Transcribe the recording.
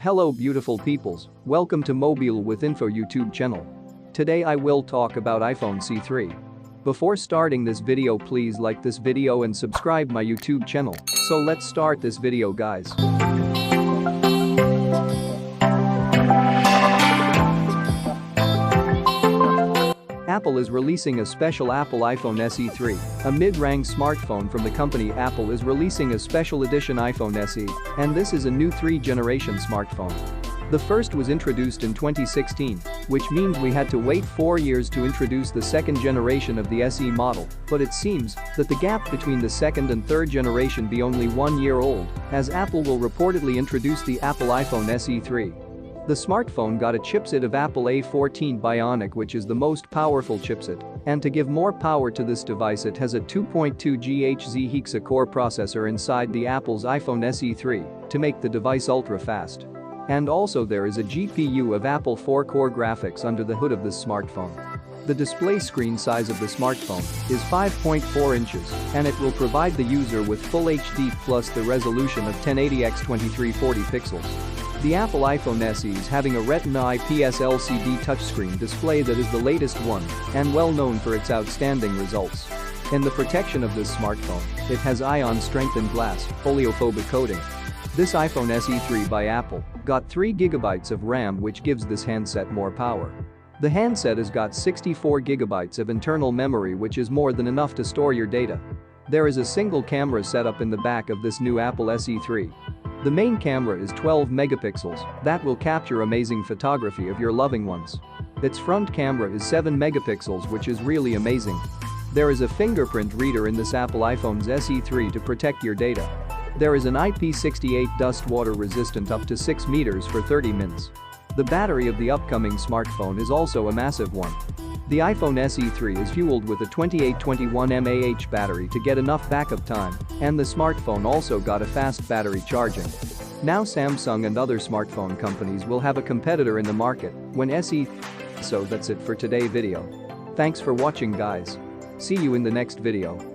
Hello beautiful peoples, welcome to Mobile with Info YouTube channel. Today I will talk about iPhone C3. Before starting this video, please like this video and subscribe my YouTube channel. So let's start this video guys. Apple is releasing a special Apple iPhone SE3, a mid-range smartphone from the company. Apple is releasing a special edition iPhone SE, and this is a new 3rd-generation smartphone. The first was introduced in 2016, which means we had to wait 4 years to introduce the 2nd generation of the SE model, but it seems that the gap between the 2nd and 3rd generation be only 1 year old, as Apple will reportedly introduce the Apple iPhone SE3. The smartphone got a chipset of Apple A14 Bionic, which is the most powerful chipset, and to give more power to this device it has a 2.2 GHz hexa-core processor inside the Apple's iPhone SE3 to make the device ultra-fast. And also there is a GPU of Apple 4-core graphics under the hood of this smartphone. The display screen size of the smartphone is 5.4 inches, and it will provide the user with Full HD plus the resolution of 1080x2340 pixels. The Apple iPhone SE is having a Retina IPS LCD touchscreen display that is the latest one and well known for its outstanding results. In the protection of this smartphone, it has ion-strengthened glass, oleophobic coating. This iPhone SE3 by Apple got 3 GB of RAM, which gives this handset more power. The handset has got 64 GB of internal memory, which is more than enough to store your data. There is a single camera setup in the back of this new Apple SE3. The main camera is 12 megapixels that will capture amazing photography of your loving ones. Its front camera is 7 megapixels, which is really amazing. There is a fingerprint reader in this Apple iPhone's SE3 to protect your data. There is an IP68 dust water resistant up to 6 meters for 30 minutes. The battery of the upcoming smartphone is also a massive one. The iPhone SE3 is fueled with a 2821 mAh battery to get enough backup time, and the smartphone also got a fast battery charging. Now Samsung and other smartphone companies will have a competitor in the market when SE. So that's it for today's video. Thanks for watching guys. See you in the next video.